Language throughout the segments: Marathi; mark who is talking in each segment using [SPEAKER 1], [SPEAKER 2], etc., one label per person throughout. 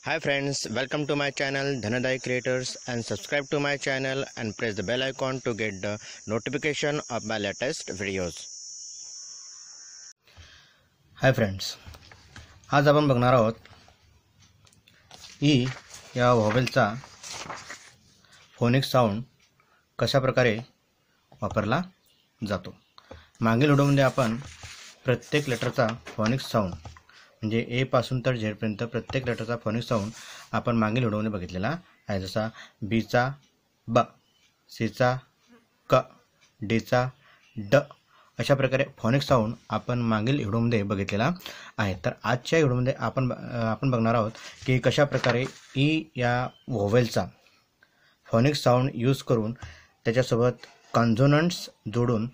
[SPEAKER 1] Hi friends, welcome to my channel Dhanadai Creators and subscribe to my channel and press the bell icon to get the notification of my latest videos.
[SPEAKER 2] Hi friends, आज आपण बघणार आहोत ई या व्हॉवेलचा फोनिक साऊंड कशा प्रकारे वापरला जातो। मागील व्हिडिओमध्ये आपण प्रत्येक लेटरचा फोनिक साऊंड म्हणजे ए पासून तर झेड पर्यंत प्रत्येक लेटरचा फोनिक साऊंड आपण मागील व्हिडिओमध्ये बघितलेला आहे। जसा बी चा ब, सी चा क, डी चा ड अशा प्रकारे फोनिक साऊंड आपण मागील व्हिडिओमध्ये बघितलेला आहे। तर आजच्या व्हिडिओमध्ये आपण बघणार आहोत की कशा प्रकारे ई या व्हॉवेलचा फोनिक साऊंड यूज करून त्याच्यासोबत कॉन्सोनंट्स जोडून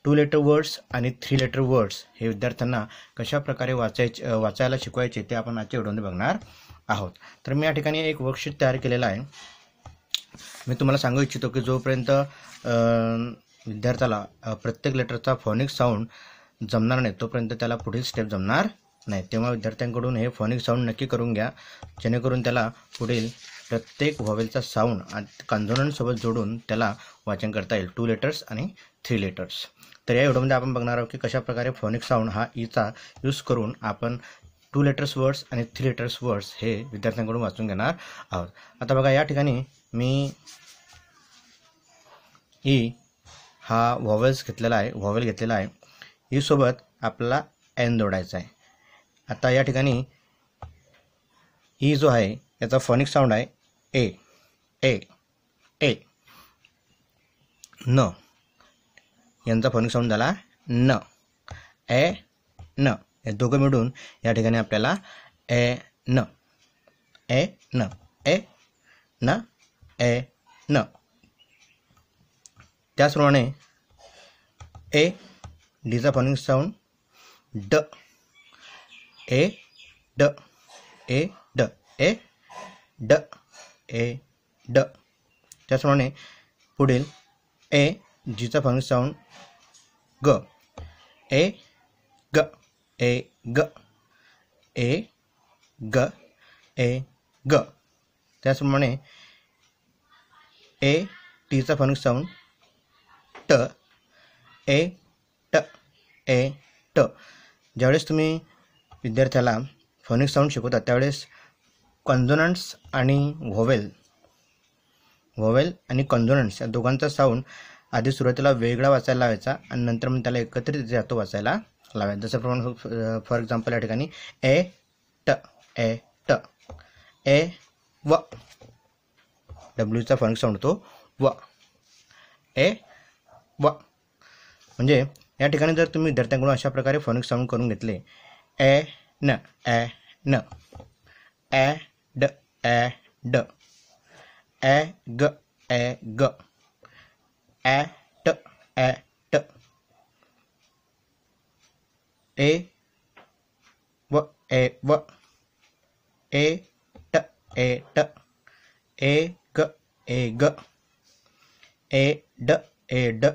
[SPEAKER 2] 2 लेटर वर्ड्स आणि 3 लेटर वर्ड्स हे विद्यार्थ्यांना कशा प्रकारे वाचायला शिकवायचे ते आपण आजच्या व्हिडिओमध्ये बघणार आहोत। तर मी या ठिकाणी एक वर्कशीट तयार केलेला आहे। मी तुम्हाला सांगू इच्छितो की जोपर्यंत विद्यार्थ्याला प्रत्येक लेटरचा फोनिक साऊंड जमणार नाही तोपर्यंत त्याला पुढील स्टेप जमणार नाही। तेव्हा विद्यार्थ्यांकडून हे फोनिक साऊंड नक्की करून घ्या, जेणेकरून त्याला पुढील प्रत्येक व्हॉवेलचा साऊंड कॉन्सोनंट सोबत जोडून त्याला वाचन करता येईल 2 लेटर्स आणि 3 लेटर्स। तर या व्हिडिओमध्ये आपण बघणार आहोत की कशा प्रकारे फोनिक साऊंड हा ईचा यूज करून आपण 2 लेटर्स वर्ड्स आणि 3 लेटर्स वर्ड्स हे विद्यार्थ्यांकडून वाचून घेणार आहोत। आता बघा या ठिकाणी मी ई हा व्हॉवेल घेतलेला आहे। ई सोबत आपल्याला एन जोडायचा आहे। आता या ठिकाणी ई जो आहे याचा फोनिक साऊंड आहे ए ए ए। न यांचा फोनिक साऊंड झाला न ए न। हे दोघं मिळून या ठिकाणी आपल्याला ए न ए न ए न ए न। त्याचप्रमाणे ए डीचा फोनिक साऊंड ड ए ड ए ड ए ड ए ड। त्याचप्रमाणे पुढील ए जीचा फोनिक साऊंड ग ए ग ए ग ए ग ए ग। त्याचप्रमाणे ए टीचा फोनिक साऊंड ट ए ट ए ट। ज्यावेळेस तुम्ही विद्यार्थ्याला फोनिक साऊंड शिकवता त्यावेळेस कॉन्सोनंट्स आणि व्हॉवेल आणि कॉन्सोनंट्स या दोघांचा साऊंड आधी सुरुवातीला वेगळा वाचायला लावायचा आणि नंतर मग त्याला एकत्रित जातो वाचायला लावायचा। जसं प्रमाणे फॉर एक्झाम्पल या ठिकाणी ए ट ए व डब्ल्यूचा फोनिक साऊंड तो व ए व। म्हणजे या ठिकाणी जर तुम्ही विद्यार्थ्यांकडून अशा प्रकारे फोनिक साऊंड करून घेतले ए न ए न ए ड ए ड ए ग ए ग ए ट ए ट ए व ए व ए ट ए ट ए ग ए ग ए ड ए ड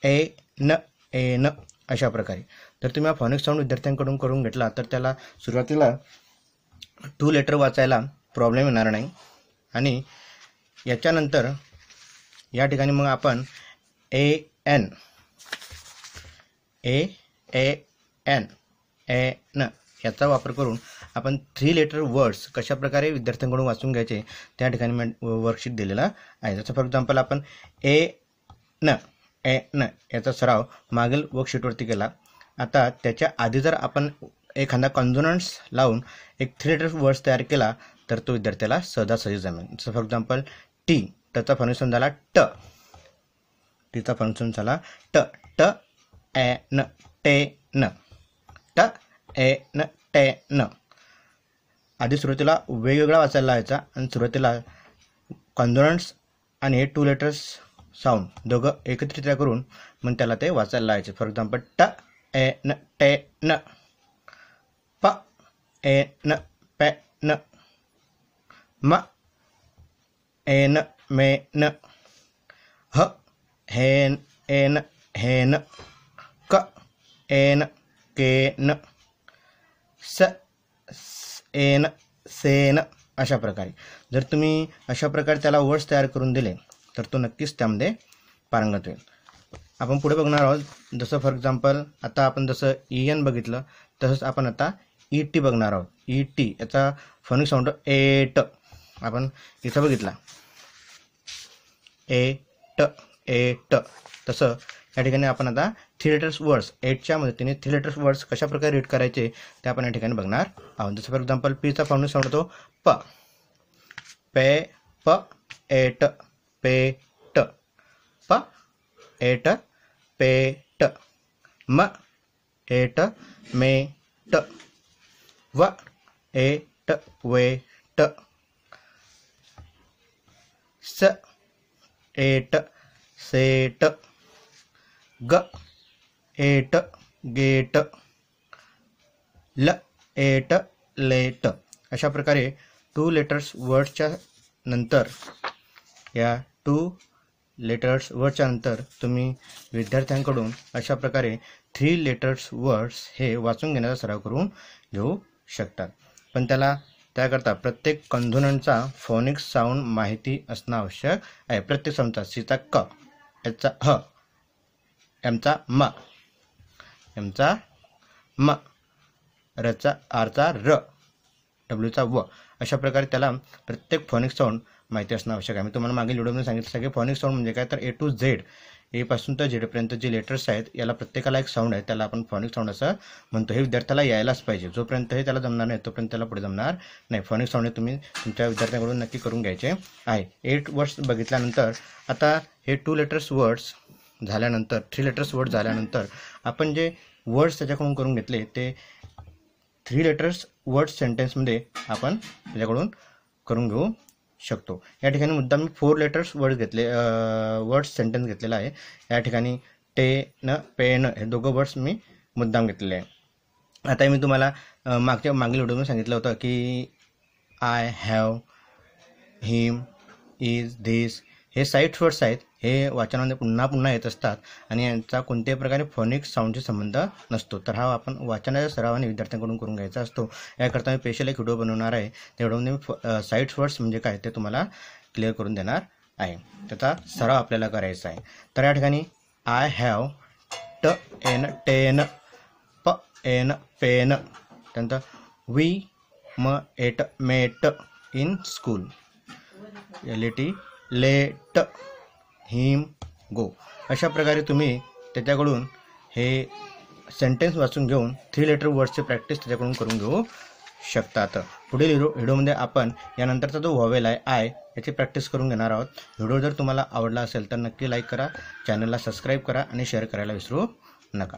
[SPEAKER 2] ए न ए न अशा प्रकारे। तर तुम्ही हा फोनिक साऊंड विद्यार्थ्यांकडून करून घेतला तर त्याला सुरुवातीला 2 लेटर वाचायला प्रॉब्लेम येणार नाही। आणि याच्यानंतर या ठिकाणी मग आपण A N A A N A न याचा वापर करून आपण 3 लेटर वर्ड्स कशा प्रकारे विद्यार्थ्यांकडून वाचून घ्यायचे त्या ठिकाणी मी वर्कशीट दिलेला आहे। जसं फॉर एक्झाम्पल आपण ए न याचा सराव मागील वर्कशीटवरती केला। आता त्याच्या आधी जर आपण एखादा कॉन्सोनंट्स लावून एक 3 लेटर वर्ड्स तयार केला तर तो विद्यार्थ्याला सहजासहजी जमेल। जसं फॉर एक्झाम्पल टी, त्याचा फोनिक साऊंड झाला ट, टीचा फोनिक साऊंड झाला ट ट ए न टे न ट ए न टे न। आधी सुरुवातीला वेगवेगळा वाचायला लावायचा आणि सुरुवातीला कॉन्सोनंट्स आणि हे 2 लेटर्स साऊंड दोघं एकत्रित करून मग त्याला ते वाचायला लावायचे। फॉर एक्झाम्पल ट ए न टे न प ए न पे न म ए न मे न ह हेन ए न हेन क ए न के न स एन सेन अशा प्रकारे जर तुम्ही अशा प्रकारे त्याला वर्ड्स तयार करून दिले तर तो नक्कीच त्यामध्ये पारंगत होईल. आपण पुढे बघणार आहोत. जसं फॉर एक्झाम्पल आता आपण जसं EN बघितलं तसंच आपण आता ET बघणार आहोत. ET याचा फोनिक साऊंड एट. आपण इथं बघितला एट. तसं या ठिकाणी आपण आता 3 लेटर्स वर्ड्स 8च्या मदतीने 3 लेटर्स वर्ड्स कशा प्रकारे रीड करायचे ते आपण या ठिकाणी बघणार आहोत. जसं फॉर एक्झाम्पल पीचा फाउंडिंग साऊंड होतो प. प एट पेट. प एट पेट. म एट मेट. व एट वेट. स एट सेट. ग एट गेट. ल एट लेट. अशा प्रकारे 2 लेटर्स वर्डच्या नंतर या 2 लेटर्स वर्डच्या नंतर तुम्ही विद्यार्थ्यांकडून अशा प्रकारे 3 लेटर्स वर्ड्स हे वाचून घेण्याचा सराव करून घेऊ शकतात. पण त्याकरता प्रत्येक कॉन्झोनंटचा फोनिक साऊंड माहिती असणं आवश्यक आहे. प्रत्येक साऊंडचा सीचा क, याचा ह, एमचा म, एमचा म, रचा आरचा र, डब्ल्यूचा व अशा प्रकारे त्याला प्रत्येक फोनिक साऊंड माहिती असणं आवश्यक आहे. मी तुम्हाला मागील व्हिडिओमध्ये सांगितलं सगळे फोनिक साऊंड म्हणजे काय तर A to Z पासून तर झेडपर्यंत जे लेटर्स आहेत याला प्रत्येकाला एक साऊंड आहे, त्याला आपण फोनिक साऊंड असं म्हणतो. हे विद्यार्थ्याला यायलाच पाहिजे. जोपर्यंत हे त्याला जमणार नाही तोपर्यंत त्याला पुढे जमणार नाही. फोनिक साऊंड हे तुम्ही तुमच्या विद्यार्थ्यांकडून नक्की करून घ्यायचे आहे. 8 वर्ड्स बघितल्यानंतर आता हे 2 लेटर्स वर्ड्स झाल्यानंतर 3 लेटर्स वर्ड झाल्यानंतर आपण जे वर्ड्स त्याच्याकडून करून घेतले ते 3 लेटर्स वर्ड सेंटेन्समध्ये आपण त्याच्याकडून करून घेऊ शकतो. या ठिकाणी मुद्दाम मी 4 लेटर्स वर्ड घेतले वर्ड्स सेंटेन्स घेतलेला आहे. या ठिकाणी टेन पेन हे दोघं वर्ड्स मी मुद्दाम घेतलेले आहे. आता मी तुम्हाला मागील व्हिडिओमध्ये सांगितलं होतं की I have, him, is, this हे साईट वर्ड्स आहेत. हे वाचनामध्ये पुन्हा पुन्हा येत असतात आणि यांचा कोणत्याही प्रकारे फोनिक साऊंडशी संबंध नसतो. तर हा आपण वाचनाच्या सरावाने विद्यार्थ्यांकडून करून घ्यायचा असतो. याकरता मी स्पेशल एक व्हिडिओ बनवणार आहे. त्या व्हिडिओमध्ये साईट वर्ड्स म्हणजे काय ते तुम्हाला क्लिअर करून देणार आहे. त्याचा सराव आपल्याला करायचा आहे. तर या ठिकाणी I have t en ten, p en pen, त्यानंतर we m et met in school, LET let, him go. अशा प्रकारे तुम्ही त्याच्याकडून हे सेंटेन्स वाचून घेऊन 3 लेटर वर्ड्सची प्रॅक्टिस त्याच्याकडून करून घेऊ शकतात. पुढील व्हिडिओमध्ये आपण यानंतरचा जो व्हॉवेल आहे आय याची प्रॅक्टिस करून घेणार आहोत. व्हिडिओ जर तुम्हाला आवडला असेल तर नक्की लाईक करा, चॅनलला सबस्क्राईब करा आणि शेअर करायला विसरू नका.